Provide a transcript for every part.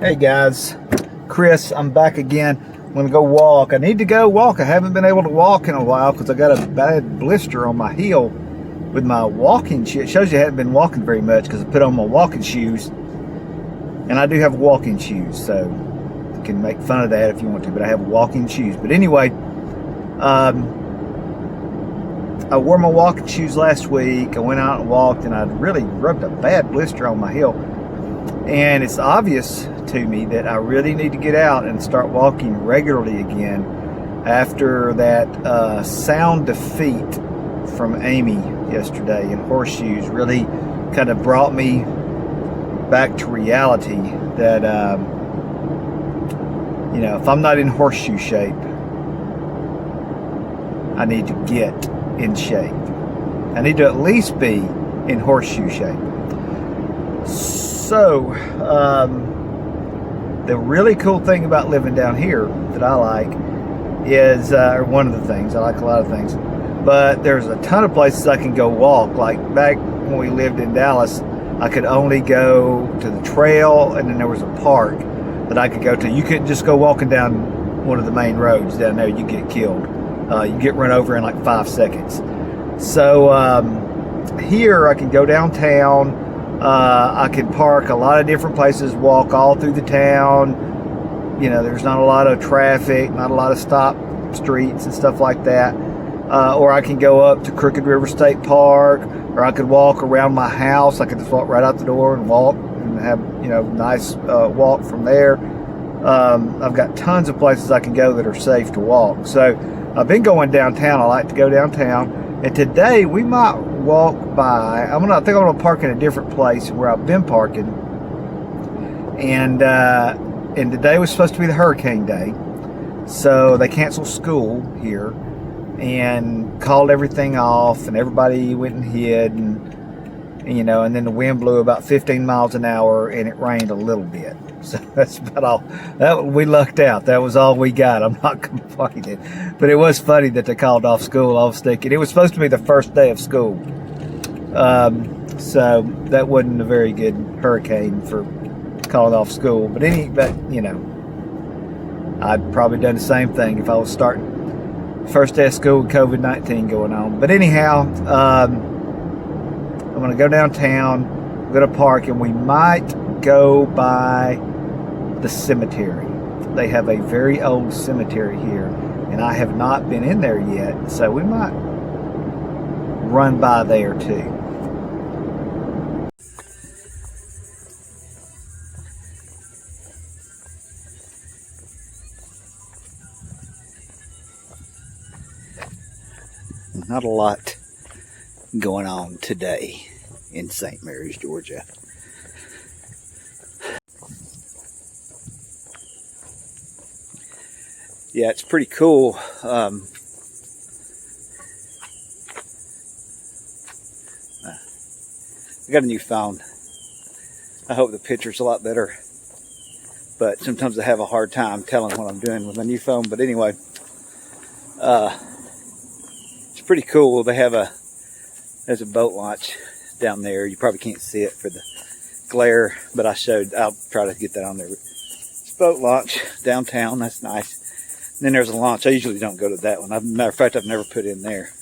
Hey guys, Chris, I'm back again. I'm gonna go walk. I need to go walk. I haven't been able to walk in a while because I got a bad blister on my heel with my walking shoe. It shows you I haven't been walking very much because I put on my walking shoes, and I do have walking shoes, so you can make fun of that if you want to, but I have walking shoes. But anyway, I wore my walking shoes last week. I went out and walked, and I really rubbed a bad blister on my heel, and it's obvious to me that I really need to get out and start walking regularly again after that sound defeat from Amy yesterday in horseshoes. Really kind of brought me back to reality that you know, if I'm not in horseshoe shape, I need to get in shape. I need to at least be in horseshoe shape. So the really cool thing about living down here that I like is, or one of the things, I like a lot of things, but there's a ton of places I can go walk. Like back when we lived in Dallas, I could only go to the trail, and then there was a park that I could go to. You couldn't just go walking down one of the main roads down there, you get killed. You get run over in like 5 seconds. So here I can go downtown. I can park a lot of different places, walk all through the town. You know, there's not a lot of traffic, not a lot of stop streets and stuff like that. Or I can go up to Crooked River State Park, or I could walk around my house. I could just walk right out the door and walk and have, you know, nice walk from there. I've got tons of places I can go that are safe to walk. So I've been going downtown. I like to go downtown. And today we might walk by. I think I'm gonna park in a different place where I've been parking. And today was supposed to be the hurricane day, so they canceled school here and called everything off, and everybody went and hid, and you know, and then the wind blew about 15 miles an hour, and it rained a little bit. So that's about all. We lucked out. That was all we got. I'm not complaining. But it was funny that they called off school. I was thinking it was supposed to be the first day of school. So that wasn't a very good hurricane for calling off school. But you know, I'd probably done the same thing if I was starting first day of school with COVID-19 going on. But anyhow, I'm going to go downtown, I'm going to park, and we might go by the cemetery. They have a very old cemetery here, and I have not been in there yet, so we might run by there too. Not a lot going on today in St. Mary's, Georgia. Yeah, it's pretty cool. I got a new phone. I hope the picture's a lot better, but sometimes I have a hard time telling what I'm doing with my new phone. But anyway, it's pretty cool. There's a boat launch down there. You probably can't see it for the glare, but I'll try to get that on there. It's a boat launch downtown. That's nice. And then there's a launch. I usually don't go to that one. Matter of fact, I've never put in there.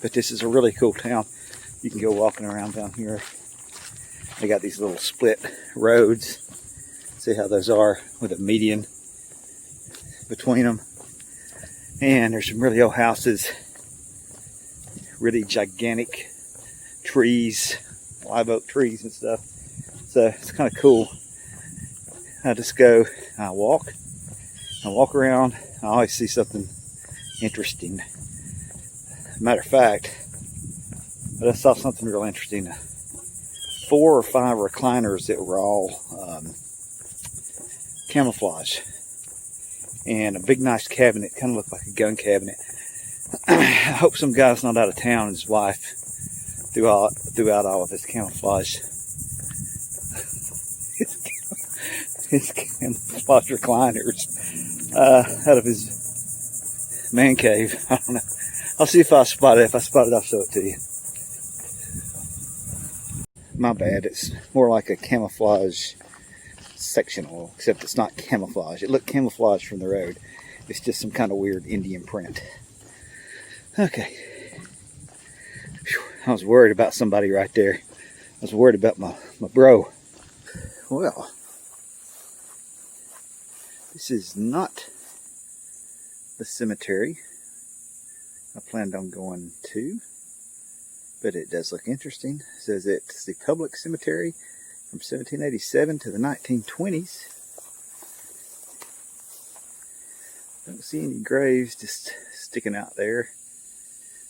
But this is a really cool town. You can go walking around down here. They got these little split roads. See how those are with a median between them. And there's some really old houses. Really gigantic trees. Live oak trees and stuff. So it's kind of cool. I just go, I walk around. I always see something interesting. Matter of fact, I just saw something real interesting. 4 or 5 recliners that were all camouflage, and a big nice cabinet, kind of looked like a gun cabinet. I hope some guy's not out of town and his wife threw out all of his camouflage. His camouflage recliners out of his man cave. I don't know. I'll see if I spot it. If I spot it, I'll show it to you. My bad. It's more like a camouflage sectional, except it's not camouflage. It looked camouflaged from the road. It's just some kind of weird Indian print. Okay. Whew, I was worried about somebody right there. I was worried about my bro. Well, this is not the cemetery I planned on going to, but it does look interesting. It says it's the public cemetery from 1787 to the 1920s. Don't see any graves just sticking out there.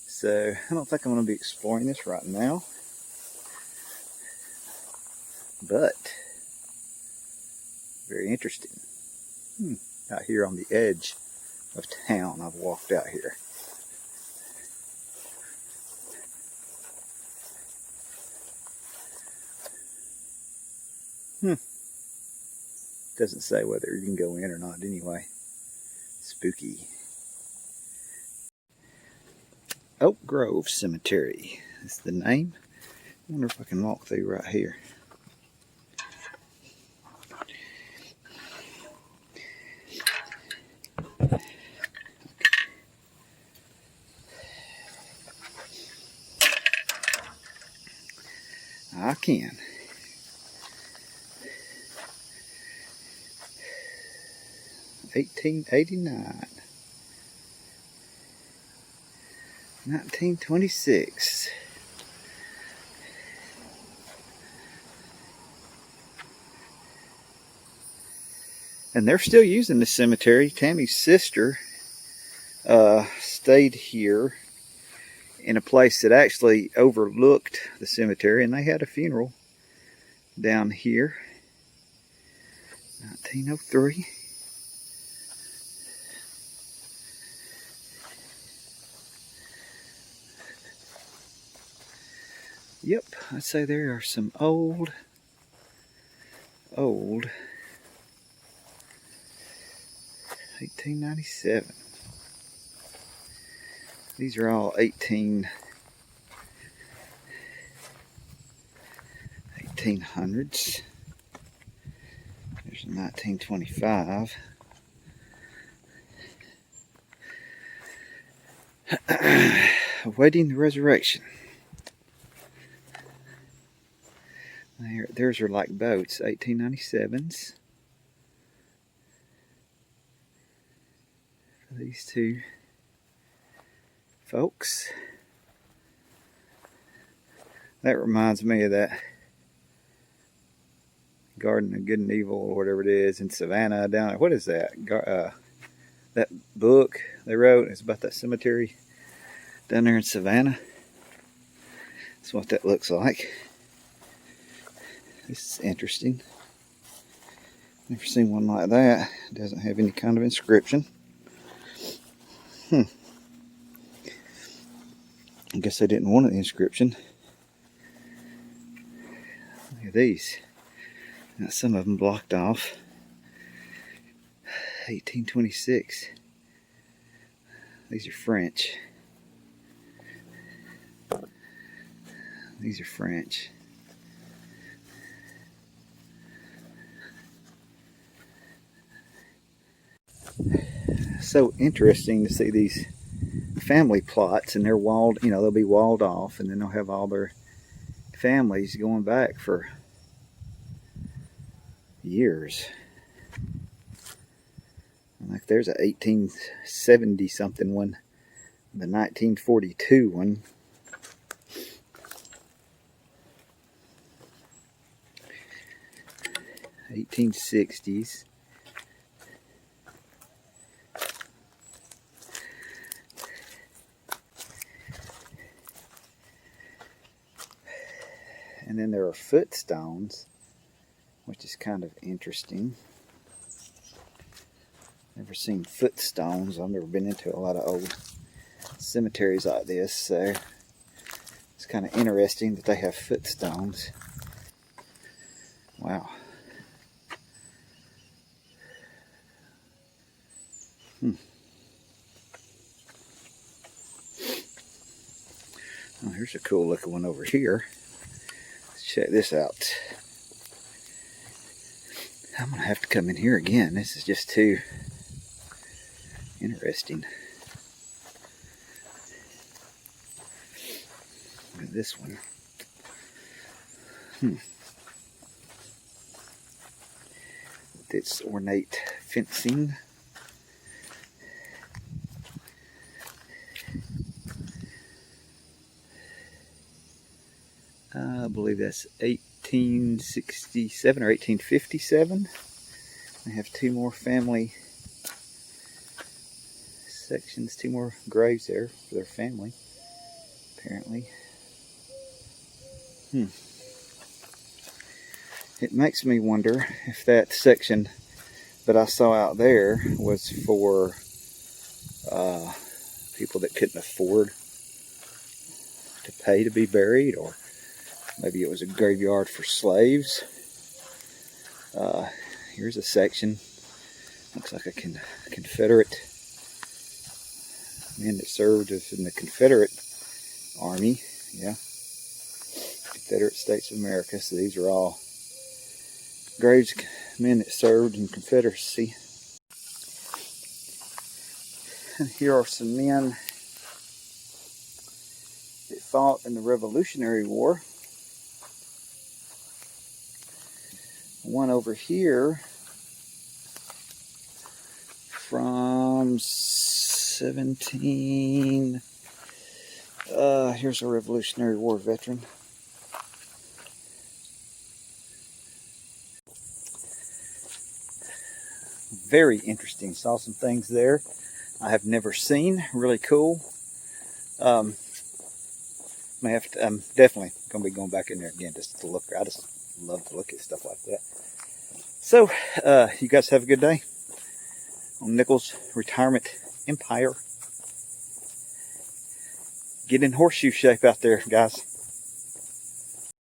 So I don't think I'm going to be exploring this right now. But very interesting. Out here on the edge of town, I've walked out here. Doesn't say whether you can go in or not anyway. Spooky. Oak Grove Cemetery is the name. I wonder if I can walk through right here. I can. $1889. 1926. And they're still using the cemetery. Tammy's sister stayed here in a place that actually overlooked the cemetery, and they had a funeral down here. 1903. Yep, I'd say there are some old 1897. These are all 1800s. There's a 1925. Awaiting the resurrection. Theirs are like boats, 1897s. For these two folks. That reminds me of that Garden of Good and Evil, or whatever it is, in Savannah down there. What is that? That book they wrote, it's about that cemetery down there in Savannah. That's what that looks like. This is interesting. Never seen one like that. It doesn't have any kind of inscription. I guess they didn't want an inscription. Look at these. Got some of them blocked off. 1826. These are French. These are French. So interesting to see these family plots, and they're walled, they'll be walled off, and then they'll have all their families going back for years. Like there's a 1870 something one, the 1942 one. '60s. And then there are footstones, which is kind of interesting. Never seen footstones. I've never been into a lot of old cemeteries like this, so it's kind of interesting that they have footstones. Wow. Oh, here's a cool looking one over here. It's Check this out. I'm going to have to come in here again. This is just too interesting. Look at this one. With its ornate fencing. I believe that's 1867 or 1857. They have two more family sections, two more graves there for their family, apparently. It makes me wonder if that section that I saw out there was for people that couldn't afford to pay to be buried, or maybe it was a graveyard for slaves. Here's a section. Looks like a Confederate men that served in the Confederate Army. Yeah. Confederate States of America. So these are all graves of men that served in Confederacy. And here are some men that fought in the Revolutionary War. One over here from 17... here's a Revolutionary War veteran. Very interesting. Saw some things there I have never seen. Really cool. May have to, I'm definitely going to be going back in there again just to look. I just love to look at stuff like that. So, you guys have a good day on Nichols Retirement Empire. Get in horseshoe shape out there, guys.